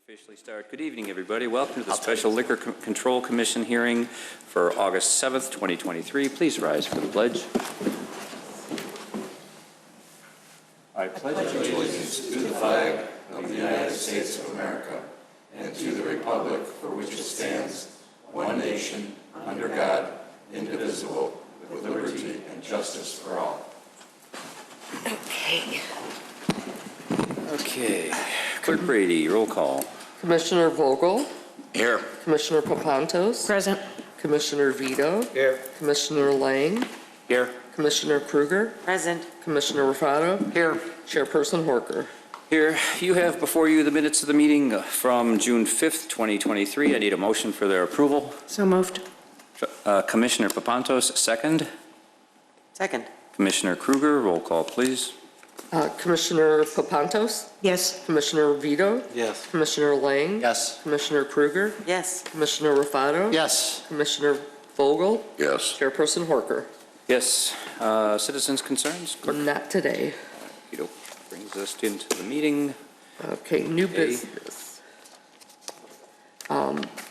Officially start. Good evening, everybody. Welcome to the Special Liquor Control Commission hearing for August 7th, 2023. Please rise for the pledge. I pledge allegiance to the flag of the United States of America and to the republic for which it stands, one nation, under God, indivisible, with liberty and justice for all. Okay. Clerk Brady, roll call. Commissioner Vogel. Here. Commissioner Papantos. Present. Commissioner Vito. Here. Commissioner Lang. Here. Commissioner Kruger. Present. Commissioner Raffato. Here. Chairperson Horker. Here, you have before you the minutes of the meeting from June 5th, 2023. I need a motion for their approval. So moved. Commissioner Papantos, second. Second. Commissioner Kruger, roll call, please. Commissioner Papantos. Yes. Commissioner Vito. Yes. Commissioner Lang. Yes. Commissioner Kruger. Yes. Commissioner Raffato. Yes. Commissioner Vogel. Yes. Chairperson Horker. Yes. Citizens' concerns? Clerk? Not today. Brings us into the meeting. Okay, new business.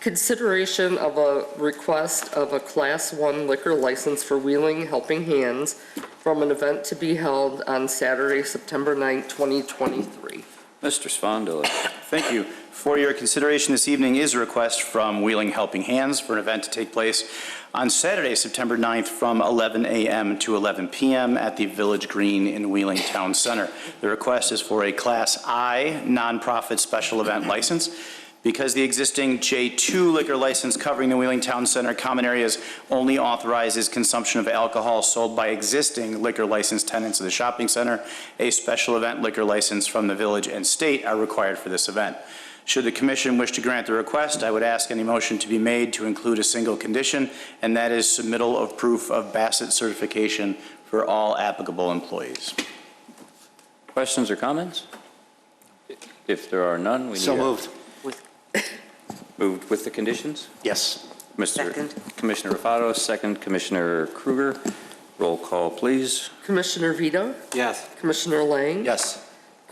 Consideration of a request of a Class 1 liquor license for Wheeling Helping Hands from an event to be held on Saturday, September 9th, 2023. Mr. Svandola. Thank you. For your consideration this evening is a request from Wheeling Helping Hands for an event to take place on Saturday, September 9th from 11 a.m. to 11 p.m. at the Village Green in Wheeling Town Center. The request is for a Class I nonprofit special event license. Because the existing J2 liquor license covering the Wheeling Town Center common areas only authorizes consumption of alcohol sold by existing liquor license tenants of the shopping center, a special event liquor license from the village and state are required for this event. Should the Commission wish to grant the request, I would ask any motion to be made to include a single condition, and that is submittal of proof of Bassett certification for all applicable employees. Questions or comments? If there are none, we need moved. Moved with the conditions? Yes. Second. Commissioner Raffato, second. Commissioner Kruger. Roll call, please. Commissioner Vito. Yes. Commissioner Lang. Yes.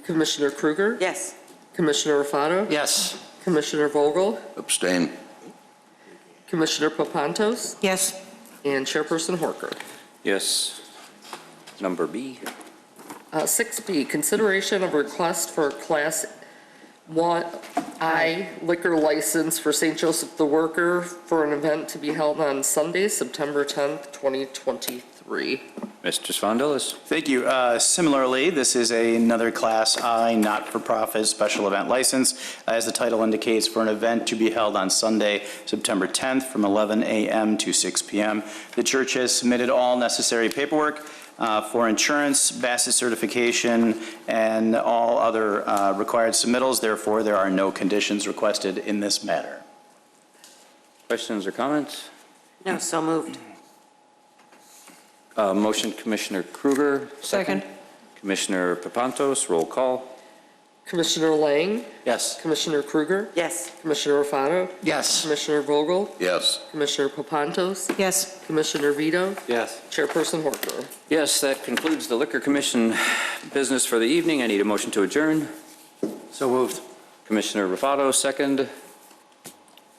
Commissioner Kruger. Yes. Commissioner Raffato. Yes. Commissioner Vogel. Abstain. Commissioner Papantos. Yes. And Chairperson Horker. Yes. Number B. 6B, consideration of request for a Class 1I liquor license for St. Joseph the Worker for an event to be held on Sunday, September 10th, 2023. Mr. Svandolis. Thank you. Similarly, this is another Class I not-for-profit special event license, as the title indicates, for an event to be held on Sunday, September 10th from 11 a.m. to 6 p.m. The church has submitted all necessary paperwork for insurance, Bassett certification, and all other required submittals. Therefore, there are no conditions requested in this matter. Questions or comments? No, so moved. Motion, Commissioner Kruger. Second. Commissioner Papantos. Roll call. Commissioner Lang. Yes. Commissioner Kruger. Yes. Commissioner Raffato. Yes. Commissioner Vogel. Yes. Commissioner Papantos. Yes. Commissioner Vito. Yes. Chairperson Horker. Yes, that concludes the Liquor Commission business for the evening. I need a motion to adjourn. So moved. Commissioner Raffato, second.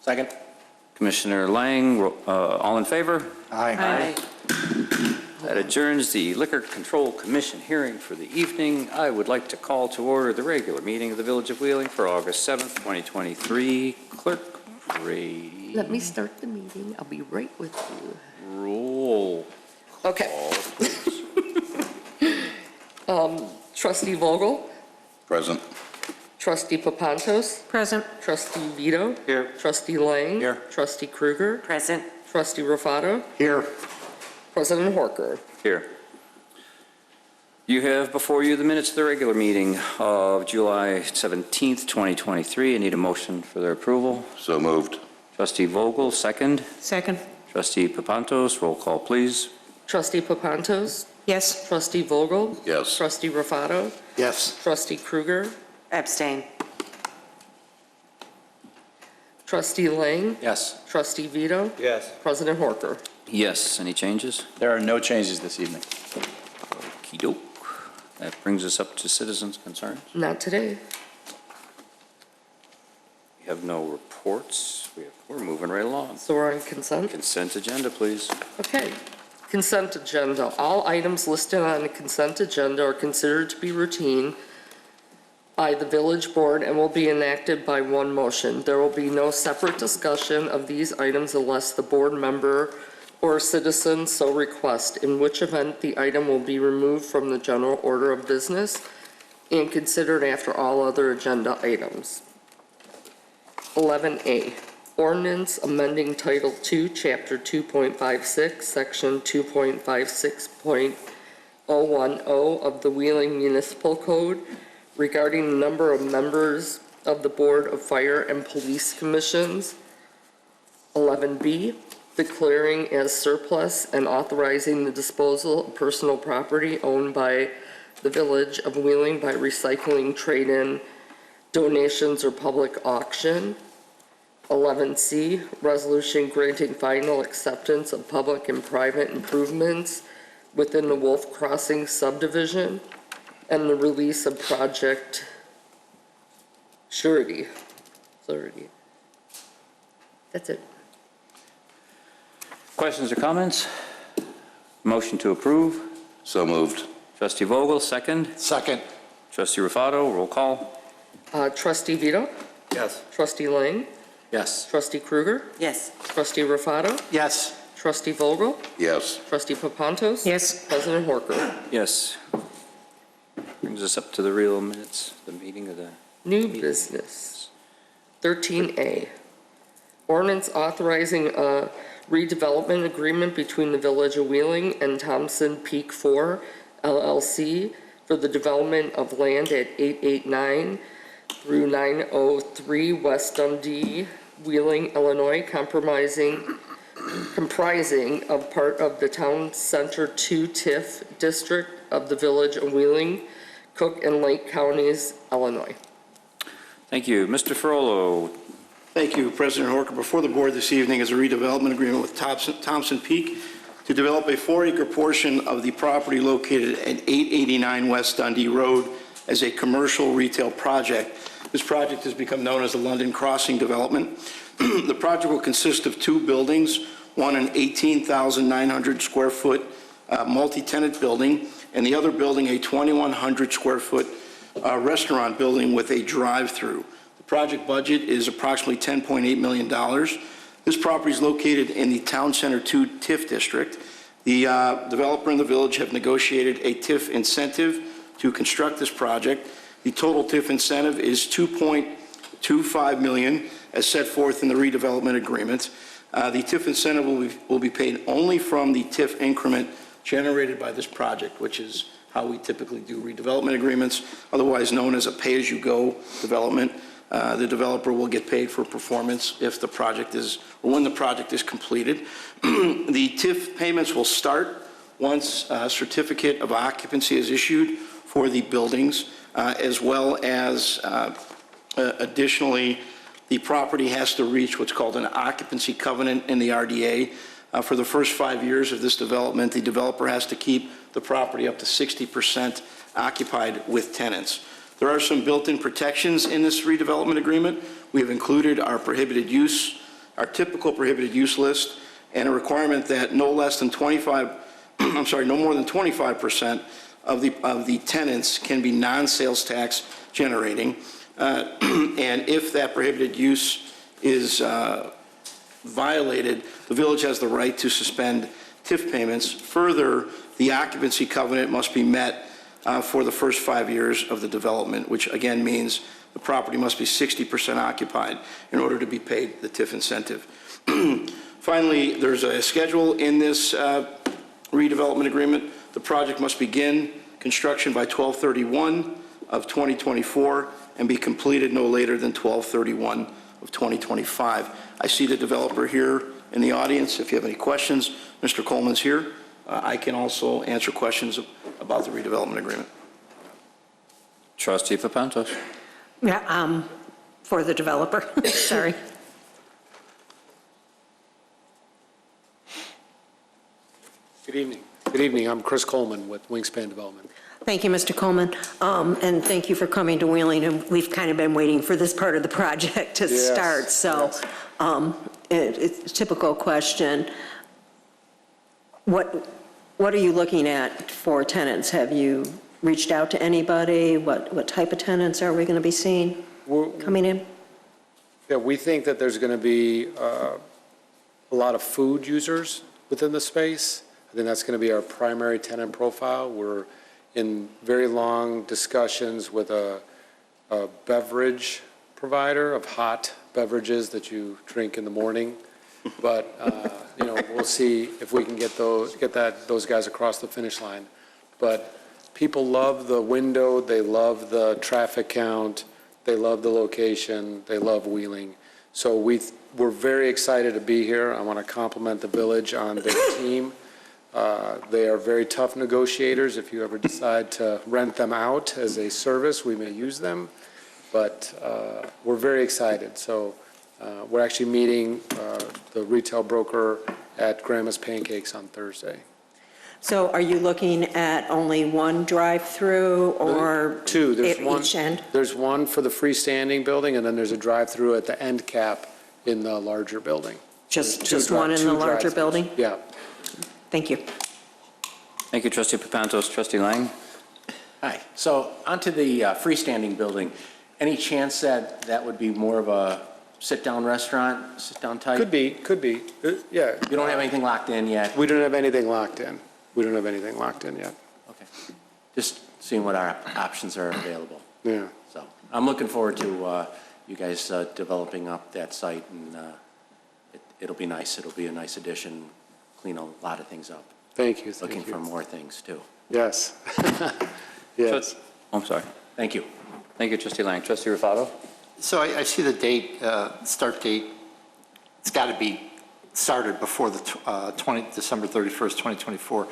Second. Commissioner Lang, all in favor? Aye. That adjourns the Liquor Control Commission hearing for the evening. I would like to call to order the regular meeting of the Village of Wheeling for August 7th, 2023. Clerk Brady. Let me start the meeting. I'll be right with you. Roll Okay. call, please. Trustee Vogel. Present. Trustee Papantos. Present. Trustee Vito. Here. Trustee Lang. Here. Trustee Kruger. Present. Trustee Raffato. Here. President Horker. Here. You have before you the minutes of the regular meeting of July 17th, 2023. I need a motion for their approval. So moved. Trustee Vogel, second. Second. Trustee Papantos, roll call, please. Trustee Papantos. Yes. Trustee Vogel. Yes. Trustee Raffato. Yes. Trustee Kruger. Abstain. Trustee Lang. Yes. Trustee Vito. Yes. President Horker. Yes, any changes? There are no changes this evening. Okey-doke. That brings us up to citizens' concerns. Not today. have no reports. We're moving right along. So we're on consent? Consent agenda, please. Okay. Consent agenda. All items listed on the consent agenda are considered to be routine by the village board and will be enacted by one motion. There will be no separate discussion of these items unless the board member or citizen so request, in which event the item will be removed from the general order of business and considered after all other agenda items. 11A, Ordinance amending Title II, Chapter 2.56, Section 2.56.010 of the Wheeling Municipal Code regarding the number of members of the Board of Fire and Police Commissions. 11B, declaring as surplus and authorizing the disposal of personal property owned by the Village of Wheeling by recycling, trade-in, donations, or public auction. 11C, resolution granting final acceptance of public and private improvements within the Wolf Crossing subdivision and the release of project surety. That's it. Questions or comments? Motion to approve. So moved. Trustee Vogel, second. Second. Trustee Rufato, roll call. Trustee Vito? Yes. Trustee Lang? Yes. Trustee Krueger? Yes. Trustee Rufato? Yes. Trustee Vogel? Yes. Trustee Papantos? Yes. President Horker? Yes. Brings us up to the real minutes, the meeting of the... New business. 13A, ordinance authorizing a redevelopment agreement between the Village of Wheeling and Thompson Peak 4 LLC for the development of land at 889 through 903 West Dundee, Wheeling, Illinois, comprising of part of the Town Center 2 TIF district of the Village of Wheeling, Cook and Lake Counties, Illinois. Thank you. Mr. Ferrolo. Thank you, President Horker. Before the board this evening is a redevelopment agreement with Thompson Peak to develop a 4-acre portion of the property located at 889 West Dundee Road as a commercial retail project. This project has become known as the London Crossing Development. The project will consist of 2 buildings, one an 18,900 square foot multi-tenant building, and the other building a 2,100 square foot restaurant building with a drive-through. The project budget is approximately $10.8 million. This property is located in the Town Center 2 TIF district. The developer and the village have negotiated a TIF incentive to construct this project. The total TIF incentive is $2.25 million as set forth in the redevelopment agreement. The TIF incentive will be paid only from the TIF increment generated by this project, which is how we typically do redevelopment agreements, otherwise known as a pay-as-you-go development. The developer will get paid for performance if the project is, or when the project is completed. The TIF payments will start once a certificate of occupancy is issued for the buildings, as well as additionally, the property has to reach what's called an occupancy covenant in the RDA. For the first 5 years of this development, the developer has to keep the property up to 60% occupied with tenants. There are some built-in protections in this redevelopment agreement. We have included our prohibited use, our typical prohibited use list, and a requirement that no more than 25% of the tenants can be non-sales tax generating. And if that prohibited use is violated, the village has the right to suspend TIF payments. Further, the occupancy covenant must be met for the first 5 years of the development, which again means the property must be 60% occupied in order to be paid the TIF incentive. Finally, there's a schedule in this redevelopment agreement. The project must begin construction by 12/31 of 2024 and be completed no later than 12/31 of 2025. I see the developer here in the audience. If you have any questions, Mr. Coleman's here. I can also answer questions about the redevelopment agreement. Trustee Papantos. Yeah, for the developer, sorry. Good evening. Good evening. I'm Chris Coleman with Wingspan Development. Thank you, Mr. Coleman, and thank you for coming to Wheeling, and we've kind of been waiting for this part of the project to start, so it's a typical question. What are you looking at for tenants? Have you reached out to anybody? What type of tenants are we going to be seeing coming in? Yeah, we think that there's going to be a lot of food users within the space. I think that's going to be our primary tenant profile. We're in very long discussions with a beverage provider of hot beverages that you drink in the morning. But, we'll see if we can get those guys across the finish line. But people love the window, they love the traffic count, they love the location, they love Wheeling. So we're very excited to be here. I want to compliment the village on their team. They are very tough negotiators. If you ever decide to rent them out as a service, we may use them. But we're very excited. So we're actually meeting the retail broker at Grandma's Pancakes on Thursday. So are you looking at only one drive-through or Two. There's at one, each end? There's one for the freestanding building, and then there's a drive-through at the end cap in the larger building. Just one in the larger building? Yeah. Thank you. Thank you, Trustee Papantos. Trustee Lang? Hi. So onto the freestanding building. Any chance that that would be more of a sit-down restaurant, sit-down type? Could be. Yeah. You don't have anything locked in yet? We don't have anything locked in. Yet. Okay. Just seeing what our options are available. Yeah. So I'm looking forward to you guys developing up that site, and it'll be nice. It'll be a nice addition, clean a lot of things up. Thank you. Looking for more things, too. Yes. Yes. I'm sorry. Thank you. Thank you, Trustee Lang. Trustee Rufato? So I see the date, start date, it's got to be started before the December 31st, 2024.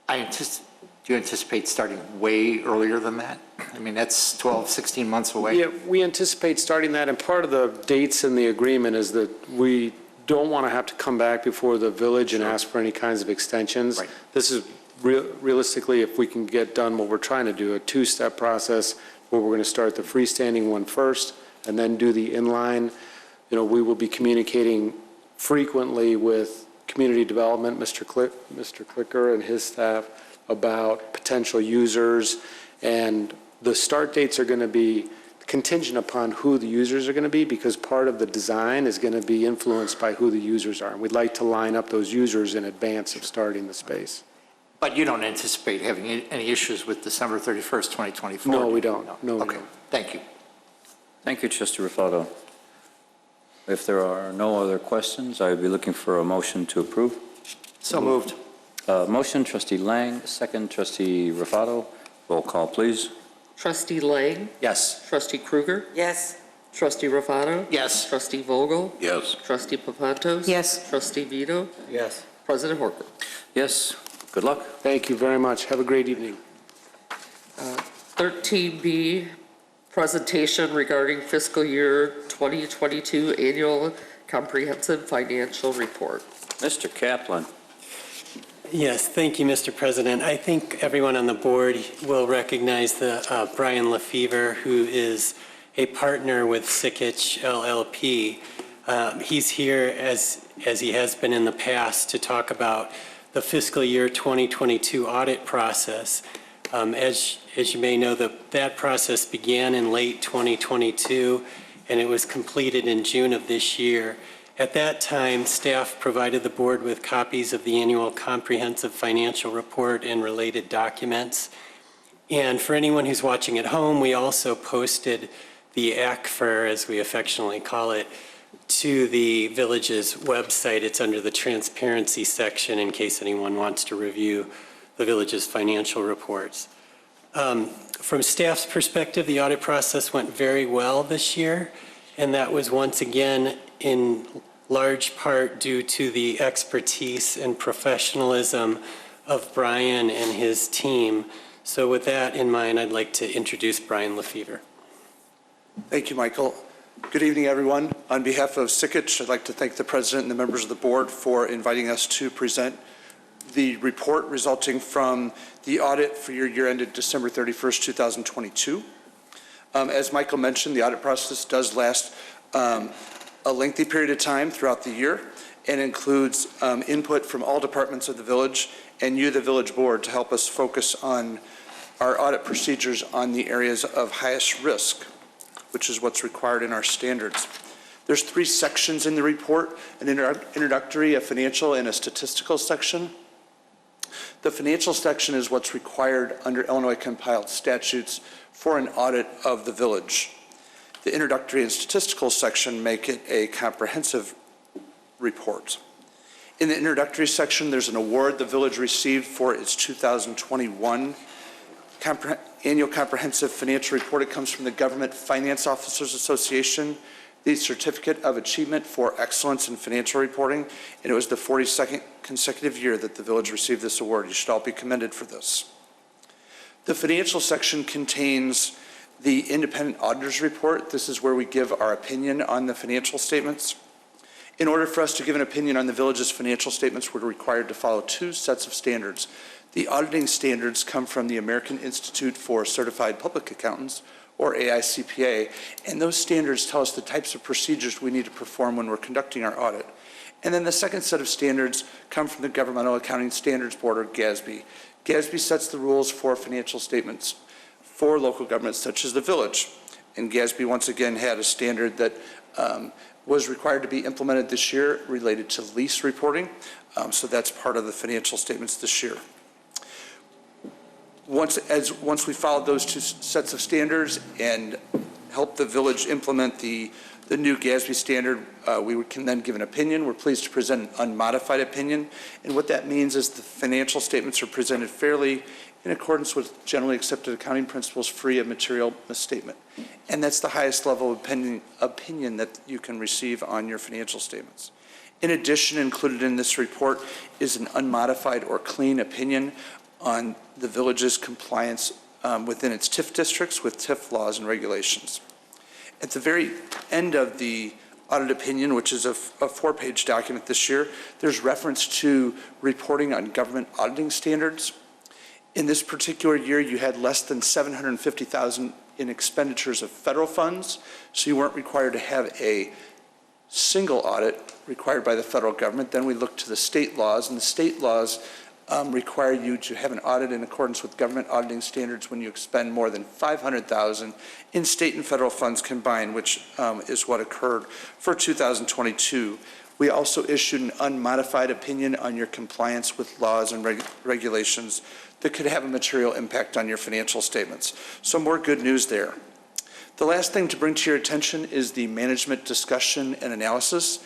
Do you anticipate starting way earlier than that? I mean, that's 12, 16 months away. Yeah, we anticipate starting that, and part of the dates in the agreement is that we don't want to have to come back before the village and ask for any kinds of extensions. Right. This is realistically, if we can get done what we're trying to do, a two-step process where we're going to start the freestanding one first and then do the inline. We will be communicating frequently with community development, Mr. Clicker and his staff, about potential users, and the start dates are going to be contingent upon who the users are going to be, because part of the design is going to be influenced by who the users are, and we'd like to line up those users in advance of starting the space. But you don't anticipate having any issues with December 31st, 2024? No, we don't. No, we Okay, don't. thank you. Thank you, Trustee Rufato. If there are no other questions, I would be looking for a motion to approve. So moved. Motion, Trustee Lang, second, Trustee Rufato. Roll call, please. Trustee Lang? Yes. Trustee Krueger? Yes. Trustee Rufato? Yes. Trustee Vogel? Yes. Trustee Papantos? Yes. Trustee Vito? Yes. President Horker? Yes. Good luck. Thank you very much. Have a great evening. 13B, presentation regarding fiscal year 2022 annual comprehensive financial report. Mr. Kaplan. Yes, thank you, Mr. President. I think everyone on the board will recognize the Brian Lefevre, who is a partner with Sikich LLP. He's here, as he has been in the past, to talk about the fiscal year 2022 audit process. As you may know, that process began in late 2022, and it was completed in June of this year. At that time, staff provided the board with copies of the annual comprehensive financial report and related documents. And for anyone who's watching at home, we also posted the ACFR, as we affectionately call it, to the village's website. It's under the transparency section in case anyone wants to review the village's financial reports. From staff's perspective, the audit process went very well this year, and that was once again in large part due to the expertise and professionalism of Brian and his team. So with that in mind, I'd like to introduce Brian Lefevre. Thank you, Michael. Good evening, everyone. On behalf of Sikich, I'd like to thank the president and the members of the board for inviting us to present the report resulting from the audit for your year ended December 31st, 2022. As Michael mentioned, the audit process does last a lengthy period of time throughout the year and includes input from all departments of the village and you, the village board, to help us focus on our audit procedures on the areas of highest risk, which is what's required in our standards. There's 3 sections in the report, an introductory, a financial, and a statistical section. The financial section is what's required under Illinois compiled statutes for an audit of the village. The introductory and statistical section make it a comprehensive report. In the introductory section, there's an award the village received for its 2021 annual comprehensive financial report. It comes from the Government Finance Officers Association, the Certificate of Achievement for Excellence in Financial Reporting, and it was the 42nd consecutive year that the village received this award. You should all be commended for this. The financial section contains the independent auditor's report. This is where we give our opinion on the financial statements. In order for us to give an opinion on the village's financial statements, we're required to follow 2 sets of standards. The auditing standards come from the American Institute for Certified Public Accountants, or AICPA, and those standards tell us the types of procedures we need to perform when we're conducting our audit. And then the second set of standards come from the Governmental Accounting Standards Board, or GASB. GASB sets the rules for financial statements for local governments such as the village. And GASB once again had a standard that was required to be implemented this year related to lease reporting. So that's part of the financial statements this year. Once we followed those 2 sets of standards and helped the village implement the new GASB standard, we can then give an opinion. We're pleased to present an unmodified opinion. And what that means is the financial statements are presented fairly in accordance with generally accepted accounting principles, free of material misstatement. And that's the highest level of opinion that you can receive on your financial statements. In addition, included in this report is an unmodified or clean opinion on the village's compliance within its TIF districts with TIF laws and regulations. At the very end of the audit opinion, which is a 4-page document this year, there's reference to reporting on government auditing standards. In this particular year, you had less than $750,000 in expenditures of federal funds, so you weren't required to have a single audit required by the federal government. Then we looked to the state laws, and the state laws require you to have an audit in accordance with government auditing standards when you expend more than $500,000 in state and federal funds combined, which is what occurred for 2022. We also issued an unmodified opinion on your compliance with laws and regulations that could have a material impact on your financial statements. So more good news there. The last thing to bring to your attention is the management discussion and analysis.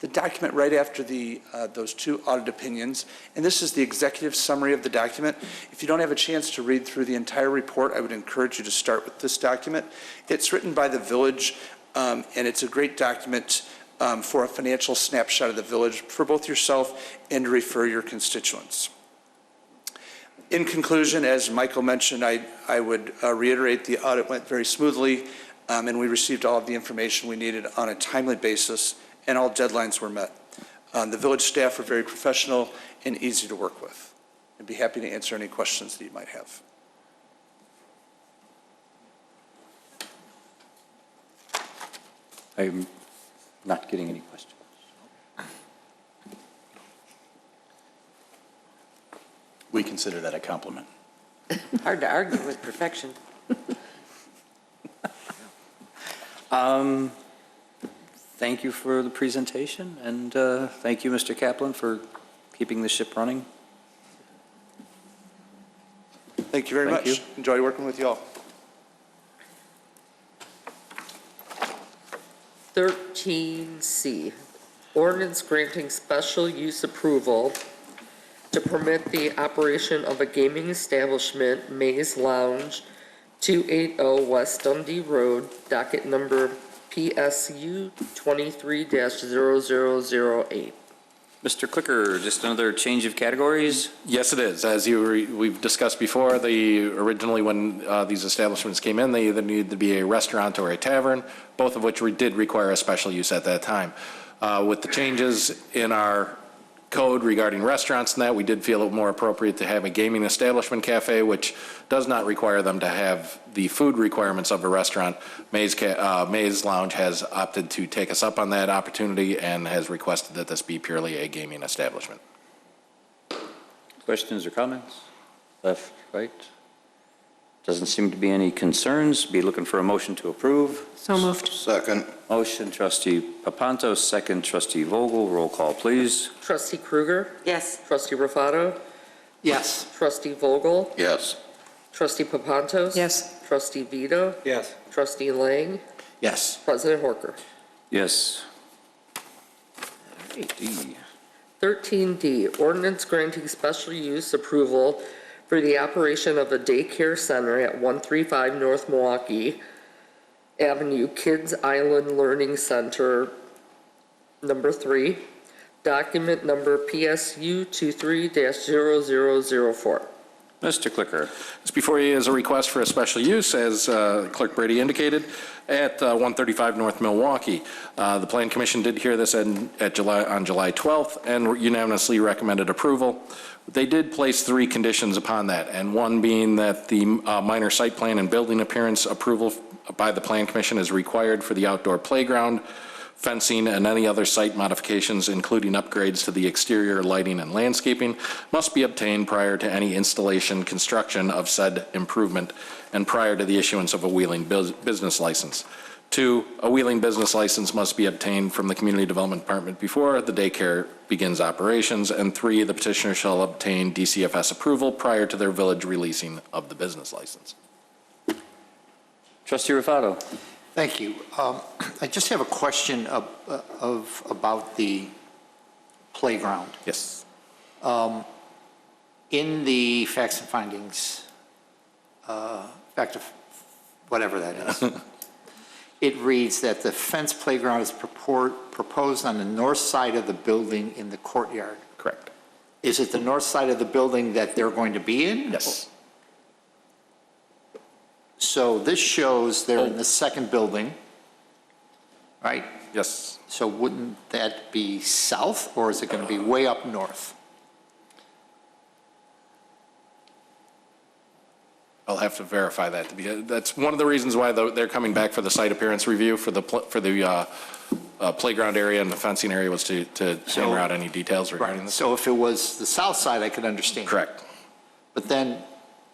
The document right after those 2 audit opinions, and this is the executive summary of the document. If you don't have a chance to read through the entire report, I would encourage you to start with this document. It's written by the village, and it's a great document for a financial snapshot of the village for both yourself and to refer your constituents. In conclusion, as Michael mentioned, I would reiterate the audit went very smoothly, and we received all of the information we needed on a timely basis, and all deadlines were met. The village staff were very professional and easy to work with. I'd be happy to answer any questions that you might have. I'm not getting any questions. We consider that a compliment. Hard to argue with perfection. Thank you for the presentation, and thank you, Mr. Kaplan, for keeping the ship running. Thank you very much. You. Enjoy working with you all. 13C, ordinance granting special use approval to permit the operation of a gaming establishment, Maze Lounge, 280 West Dundee Road, docket number PSU 23-0008. Mr. Clicker, just another change of categories? Yes, it is. As we've discussed before, originally when these establishments came in, they either needed to be a restaurant or a tavern, both of which did require a special use at that time. With the changes in our code regarding restaurants and that, we did feel it more appropriate to have a gaming establishment cafe, which does not require them to have the food requirements of a restaurant. Maze Lounge has opted to take us up on that opportunity and has requested that this be purely a gaming establishment. Questions or comments? Left, right? Doesn't seem to be any concerns. Be looking for a motion to approve. So moved. Second. Motion, trustee Papantos, second, trustee Vogel. Roll call, please. Trustee Krueger? Yes. Trustee Rufato? Yes. Trustee Vogel? Yes. Trustee Papantos? Yes. Trustee Vito? Yes. Trustee Lang? Yes. President Horker? Yes. D. 13D, ordinance granting special use approval for the operation of a daycare center at 135 North Milwaukee Avenue, Kids Island Learning Center, number 3, document number PSU 23-0004. Mr. Clicker. This before you is a request for a special use, as Clerk Brady indicated, at 135 North Milwaukee. The Plan Commission did hear this on July 12th and unanimously recommended approval. They did place 3 conditions upon that, and one being that the minor site plan and building appearance approval by the Plan Commission is required for the outdoor playground, fencing, and any other site modifications, including upgrades to the exterior lighting and landscaping, must be obtained prior to any installation, construction of said improvement, and prior to the issuance of a Wheeling business license. 2, a Wheeling business license must be obtained from the Community Development Department before the daycare begins operations. And 3, the petitioner shall obtain DCFS approval prior to their village releasing of the business license. Trustee Rufato. Thank you. I just have a question about the playground. Yes. In the facts and findings, fact of whatever that is, it reads that the fence playground is proposed on the north side of the building in the courtyard. Correct. Is it the north side of the building that they're going to be in? Yes. So this shows they're in the second building, right? Yes. So wouldn't that be south, or is it going to be way up north? I'll have to verify that. That's one of the reasons why they're coming back for the site appearance review for the playground area and the fencing area, was to hammer out any details regarding this. So if it was the south side, I could understand. Correct. But then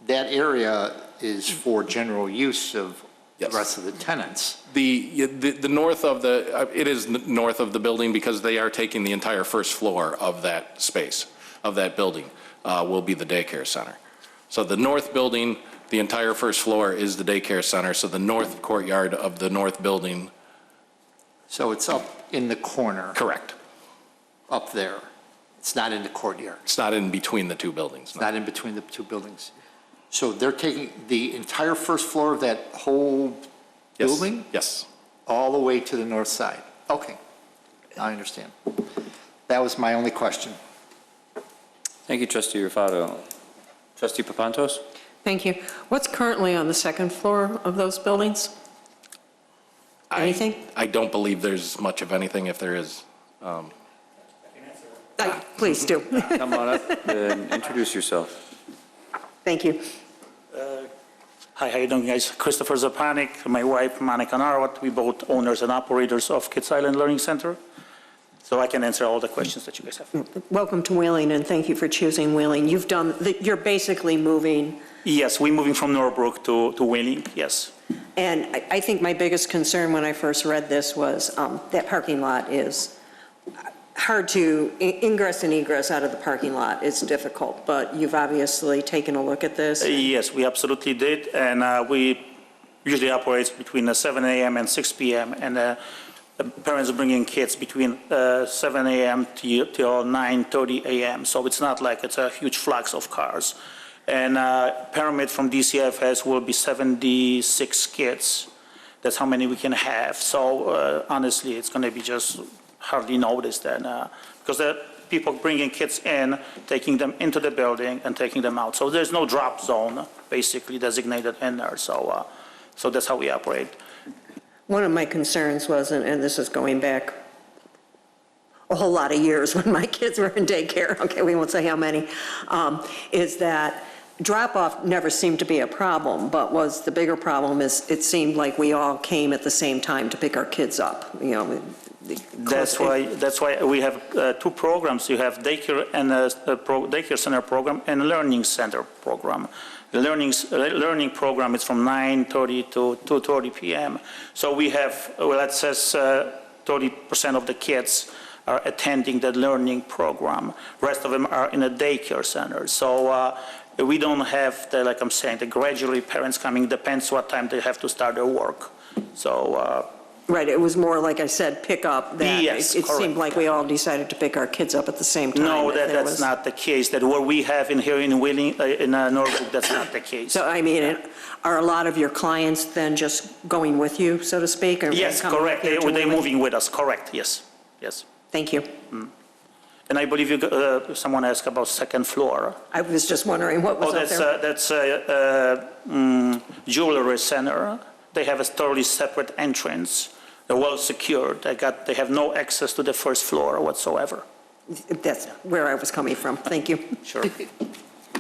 that area is for general use of the rest of the tenants. The north of it is north of the building, because they are taking the entire first floor of that space, of that building, will be the daycare center. So the north building, the entire first floor is the daycare center. So the north courtyard of the north building. So it's up in the corner. Correct. Up there. It's not in the courtyard. It's not in between the 2 buildings. It's not in between the 2 buildings. So they're taking the entire first floor of that whole building? Yes. All the way to the north side? Okay, I understand. That was my only question. Thank you, trustee Rufato. Trustee Papantos? Thank you. What's currently on the second floor of those buildings? Anything? I don't believe there's much of anything. If there is, Please do. Come on up and introduce yourself. Thank you. Hi, how you doing, guys? Christopher Zapanik, my wife, Monica Narwat. We both owners and operators of Kids Island Learning Center. So I can answer all the questions that you guys have. Welcome to Wheeling, and thank you for choosing Wheeling. You're basically moving. Yes, we're moving from Norbrook to Wheeling, yes. And I think my biggest concern when I first read this was that parking lot is hard to ingress and egress out of the parking lot. It's difficult, but you've obviously taken a look at this. Yes, we absolutely did. And we usually operate between 7 a.m. and 6 p.m. And the parents are bringing kids between 7 a.m. till 9:30 a.m. So it's not like it's a huge flux of cars. And permit from DCFS will be 76 kids. That's how many we can have. So honestly, it's going to be just hardly noticed then, because the people bringing kids in, taking them into the building and taking them out. So there's no drop zone basically designated in there. So that's how we operate. One of my concerns was, and this is going back a whole lot of years when my kids were in daycare, okay, we won't say how many, is that drop-off never seemed to be a problem, but was the bigger problem is it seemed like we all came at the same time to pick our kids up, you know. That's why we have two programs. You have daycare and daycare center program and learning center program. The learning program is from 9:30 to 2:30 p.m. So we have, well, that says 30% of the kids are attending the learning program. Rest of them are in a daycare center. So we don't have the, like I'm saying, the gradually parents coming. Depends what time they have to start their work. So. Right, it was more, like I said, pick up, that Yes, it seemed correct. like we all decided to pick our kids up at the same time. No, if there that's was- not the case. That what we have in here in Wheeling, in Norfolk, that's not the case. So, I mean, are a lot of your clients then just going with you, so to speak? or Yes, coming correct. here to They're Wheeling? moving with us, correct, yes, yes. Thank you. And I believe someone asked about second floor. I was just wondering what was Oh, up there. that's jewelry center. They have a totally separate entrance. They're well secured. They have no access to the first floor whatsoever. That's where I was coming from. Thank you. Sure.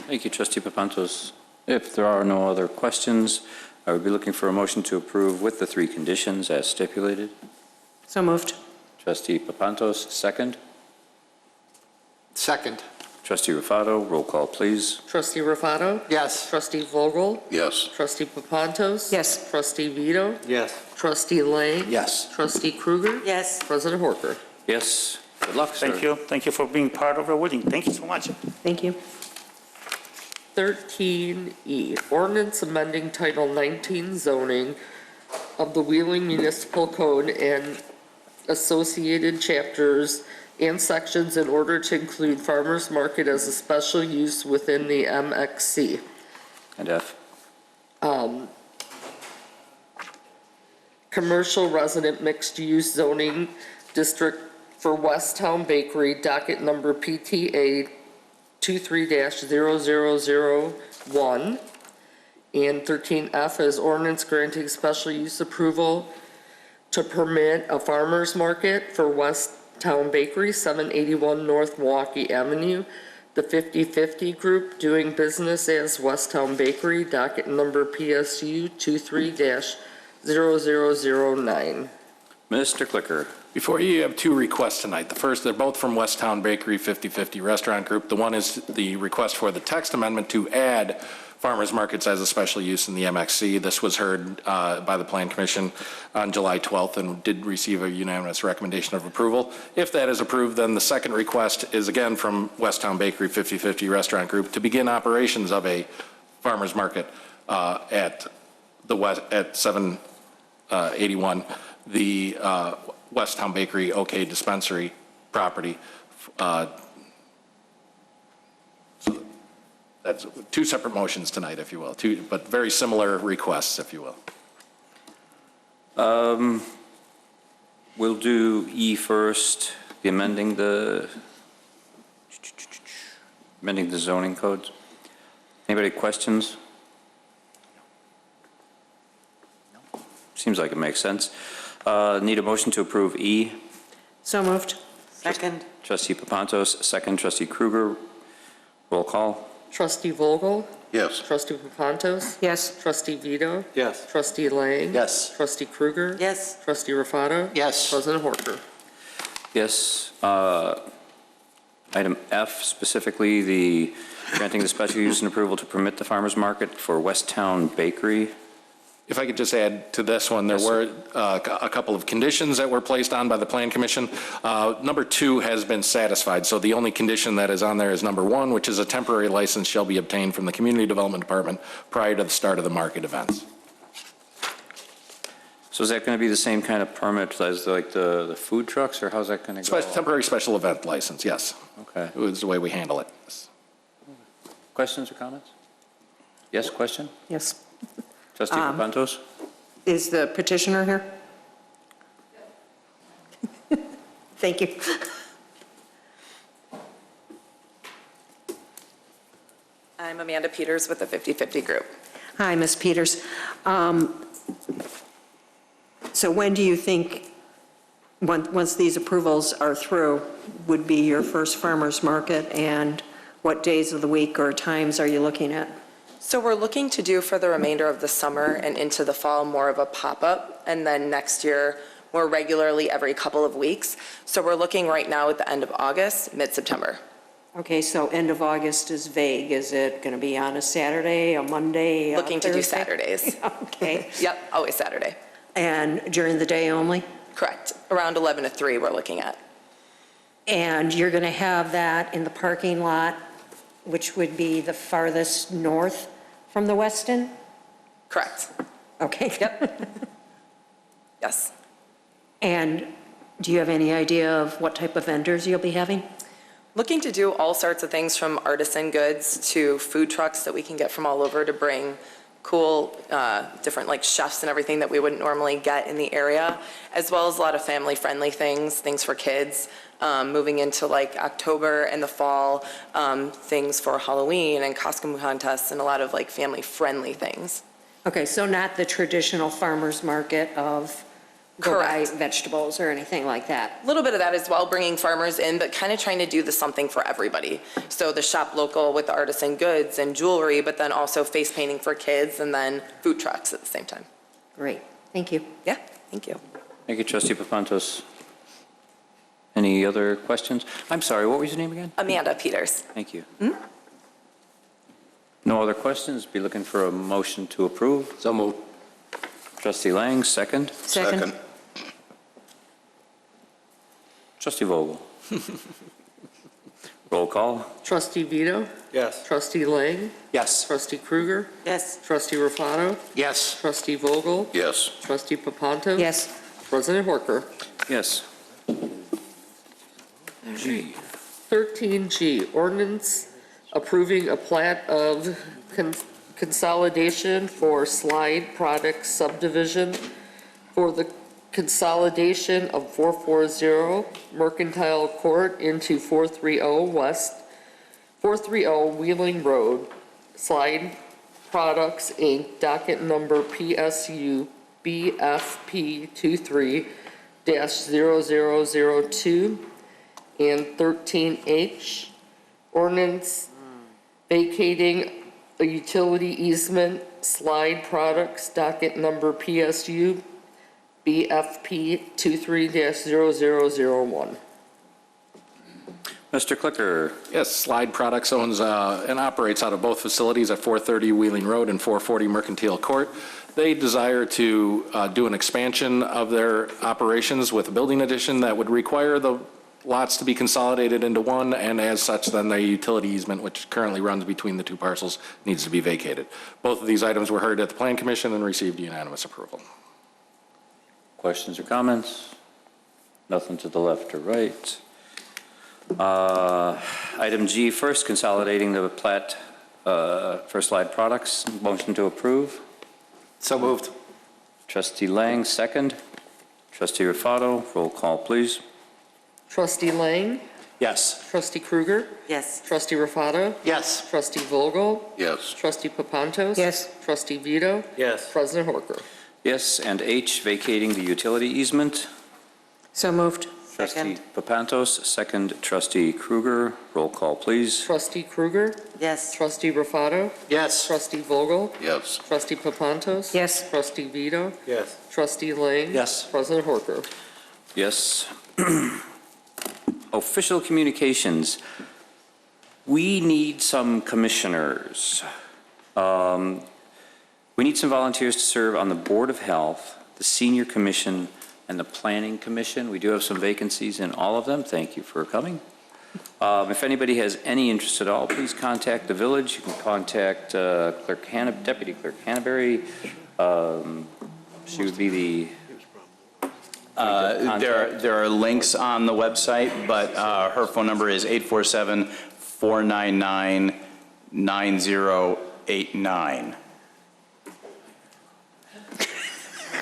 Thank you, Trustee Papantos. If there are no other questions, I would be looking for a motion to approve with the three conditions as stipulated. So moved. Trustee Papantos, second. Second. Trustee Rufato, roll call, please. Trustee Rufato? Yes. Trustee Vogel? Yes. Trustee Papantos? Yes. Trustee Vito? Yes. Trustee Lang? Yes. Trustee Kruger? Yes. President Horker? Yes. Good luck, sir. Thank you. Thank you for being part of our wedding. Thank you so much. Thank you. 13E, ordinance amending Title 19 zoning of the Wheeling Municipal Code and associated chapters and sections in order to include farmers market as a special use within the MXC. And F. Commercial resident mixed-use zoning district for Westtown Bakery, docket number PTA 23-0001. And 13F is ordinance granting special use approval to permit a farmer's market for Westtown Bakery, 781 North Milwaukee Avenue. The 50/50 group doing business as Westtown Bakery, docket number PSU 23-0009. Mr. Clicker. Before you have two requests tonight. The first, they're both from Westtown Bakery 50/50 Restaurant Group. The one is the request for the text amendment to add farmers markets as a special use in the MXC. This was heard by the Plan Commission on July 12th and did receive a unanimous recommendation of approval. If that is approved, then the second request is again from Westtown Bakery 50/50 Restaurant Group to begin operations of a farmers market at 781 the Westtown Bakery OK Dispensary property. So that's two separate motions tonight, if you will, but very similar requests, if you will. We'll do E first, the amending the zoning codes. Anybody questions? Seems like it makes sense. Need a motion to approve E. So moved. Second. Trustee Papantos, second. Trustee Kruger, roll call. Trustee Vogel? Yes. Trustee Papantos? Yes. Trustee Vito? Yes. Trustee Lang? Yes. Trustee Kruger? Yes. Trustee Rufato? Yes. President Horker? Yes. Item F, specifically the granting the special use and approval to permit the farmers market for Westtown Bakery. If I could just add to this one, there were a couple of conditions that were placed on by the Plan Commission. Number 2 has been satisfied, so the only condition that is on there is number 1, which is a temporary license shall be obtained from the Community Development Department prior to the start of the market events. So is that going to be the same kind of permit as like the food trucks, or how's that going to go? Temporary special event license, yes. Okay. It was the way we handle it. Questions or comments? Yes, question? Yes. Trustee Papantos? Is the petitioner here? Thank you. I'm Amanda Peters with the 50/50 group. Hi, Ms. Peters. So when do you think once these approvals are through, would be your first farmer's market, and what days of the week or times are you looking at? So we're looking to do for the remainder of the summer and into the fall more of a pop-up, and then next year more regularly every couple of weeks. So we're looking right now at the end of August, mid-September. Okay, so end of August is vague. Is it going to be on a Saturday, a Monday, a Looking to do Thursday? Saturdays. Okay. Yep, always Saturday. And during the day only? Correct. Around 11 to 3 we're looking at. And you're going to have that in the parking lot, which would be the farthest north from the Westin? Correct. Okay. Yep. Yes. And do you have any idea of what type of vendors you'll be having? Looking to do all sorts of things from artisan goods to food trucks that we can get from all over to bring cool, different like chefs and everything that we wouldn't normally get in the area, as well as a lot of family-friendly things for kids. Moving into like October and the fall, things for Halloween and costume contests and a lot of like family-friendly things. Okay, so not the traditional farmer's market of go buy Correct. vegetables or anything like that? A little bit of that as well, bringing farmers in, but kind of trying to do something for everybody. So the shop local with the artisan goods and jewelry, but then also face painting for kids and then food trucks at the same time. Great, thank you. Yeah, thank you. Thank you, Trustee Papantos. Any other questions? I'm sorry, what was your name again? Amanda Peters. Thank you. No other questions? Be looking for a motion to approve. So moved. Trustee Lang, second. Second. Trustee Vogel. Roll call. Trustee Vito? Yes. Trustee Lang? Yes. Trustee Kruger? Yes. Trustee Rufato? Yes. Trustee Vogel? Yes. Trustee Papantos? Yes. President Horker? Yes. G. 13G, ordinance approving a plat of consolidation for Slide Products Subdivision for the consolidation of 440 Mercantile Court into 430 West, 430 Wheeling Road, Slide Products, Inc., docket number PSU BFP 23-0002, and 13H, ordinance vacating a utility easement, Slide Products, docket number PSU BFP 23-0001. Mr. Clicker. Yes, Slide Products owns and operates out of both facilities at 430 Wheeling Road and 440 Mercantile Court. They desire to do an expansion of their operations with a building addition that would require the lots to be consolidated into one, and as such, then the utility easement, which currently runs between the two parcels, needs to be vacated. Both of these items were heard at the Plan Commission and received unanimous approval. Questions or comments? Nothing to the left or right. Item G first, consolidating the plat for Slide Products. Motion to approve. So moved. Trustee Lang, second. Trustee Rufato, roll call, please. Trustee Lang? Yes. Trustee Kruger? Yes. Trustee Rufato? Yes. Trustee Vogel? Yes. Trustee Papantos? Yes. Trustee Vito? Yes. President Horker? Yes, and H, vacating the utility easement. So moved. Trustee Papantos, second. Trustee Kruger, roll call, please. Trustee Kruger? Yes. Trustee Rufato? Yes. Trustee Vogel? Yes. Trustee Papantos? Yes. Trustee Vito? Yes. Trustee Lang? Yes. President Horker? Yes. Official communications. We need some commissioners. We need some volunteers to serve on the Board of Health, the Senior Commission, and the Planning Commission. We do have some vacancies in all of them. Thank you for coming. If anybody has any interest at all, please contact the village. You can contact Deputy Clerk Hannaberry. She would be the There are links on the website, but her phone number is 847-499-9089.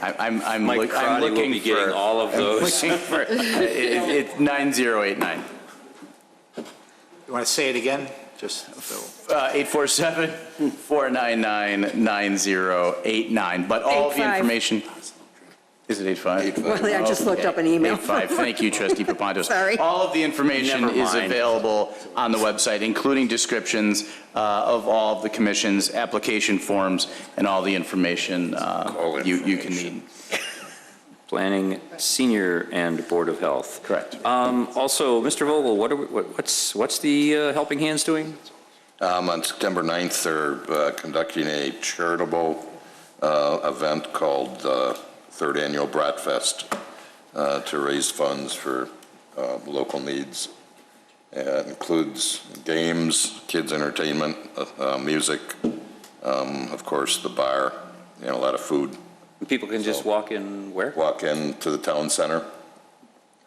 I'm Mike Crotty will looking be getting for all of those. it's 9089. You want to say it again? Just so. 847-499-9089. But all the 85. information. Is it 8:05? Well, I just looked up an email. 8:05. Thank you, Trustee Papantos. Sorry. All of the information Never is mind. available on the website, including descriptions of all of the commission's application forms and all the information you can need. Planning, Senior, and Board of Health. Correct. Also, Mr. Vogel, what's the Helping Hands doing? On September 9th, they're conducting a charitable event called Third Annual Bratfest to raise funds for local needs. It includes games, kids' entertainment, music, of course, the bar, a lot of food. People can just walk in where? Walk into the town center,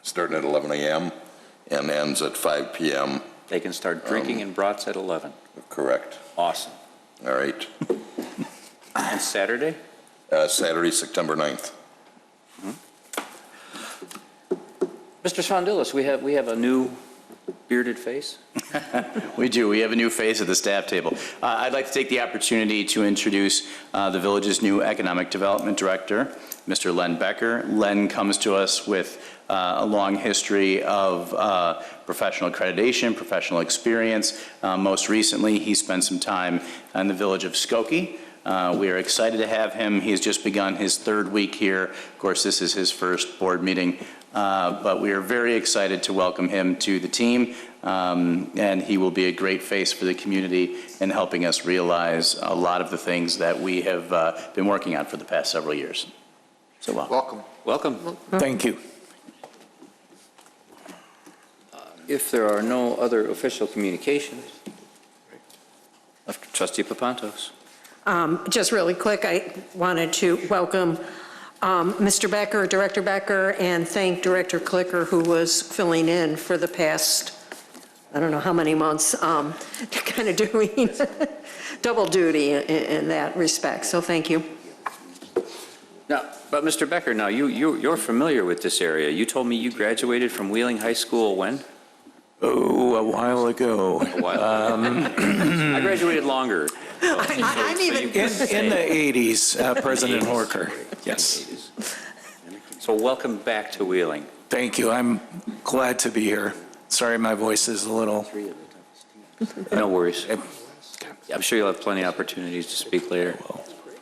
starting at 11 a.m. and ends at 5 p.m. They can start drinking in brats at 11. Correct. Awesome. All right. And Saturday? Saturday, September 9th. Mr. Svandilis, we have a new bearded face. We do. We have a new face at the staff table. I'd like to take the opportunity to introduce the village's new Economic Development Director, Mr. Len Becker. Len comes to us with a long history of professional accreditation, professional experience. Most recently, he spent some time in the village of Skokie. We are excited to have him. He has just begun his third week here. Of course, this is his first board meeting, but we are very excited to welcome him to the team, and he will be a great face for the community in helping us realize a lot of the things that we have been working on for the past several years. So Welcome. Welcome. Thank you. If there are no other official communications, Trustee Papantos. Just really quick, I wanted to welcome Mr. Becker, Director Becker, and thank Director Clicker, who was filling in for the past, I don't know how many months, kind of doing double duty in that respect. So thank you. Now, but Mr. Becker, now you're familiar with this area. You told me you graduated from Wheeling High School when? Oh, a while ago. A while ago. I graduated longer. I'm even. In the 80s, President Horker. Yes. So welcome back to Wheeling. Thank you. I'm glad to be here. Sorry, my voice is a little. No worries. I'm sure you'll have plenty of opportunities to speak later.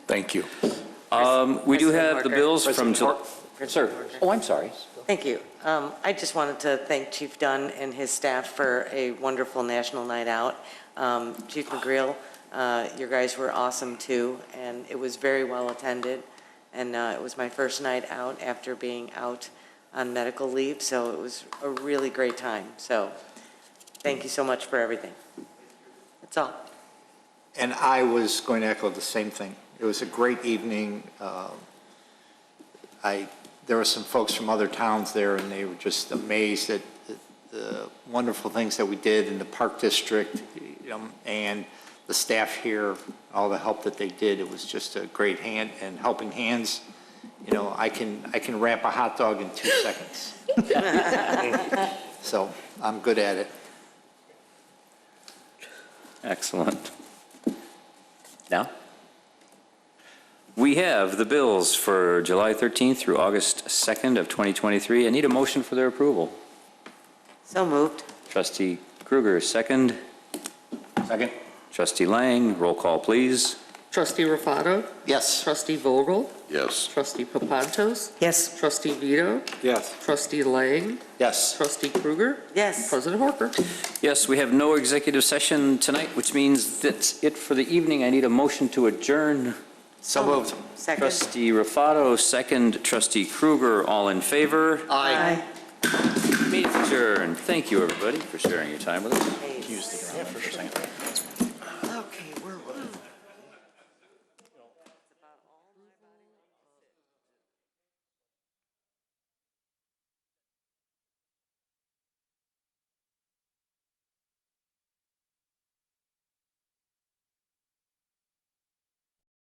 Thank you. We do have the bills from. Sir. Oh, I'm sorry. Thank you. I just wanted to thank Chief Dunn and his staff for a wonderful national night out. Chief McGreal, your guys were awesome too, and it was very well attended. And it was my first night out after being out on medical leave, so it was a really great time. So thank you so much for everything. That's all. And I was going to echo the same thing. It was a great evening. There were some folks from other towns there, and they were just amazed at the wonderful things that we did in the Park District, and the staff here, all the help that they did. It was just a great hand and helping hands. I can wrap a hot dog in 2 seconds. So I'm good at it. Excellent. Now, we have the bills for July 13th through August 2nd of 2023. I need a motion for their approval. So moved. Trustee Kruger, second. Second. Trustee Lang, roll call, please. Trustee Rufato? Yes. Trustee Vogel? Yes. Trustee Papantos? Yes. Trustee Vito? Yes. Trustee Lang? Yes. Trustee Kruger? Yes. President Horker? Yes, we have no executive session tonight, which means that's it for the evening. I need a motion to adjourn. So moved. Second. Trustee Rufato, second. Trustee Kruger, all in favor? Aye. Meeting adjourned. Thank you, everybody, for sharing your time with us. Hey. Use the drama for a second.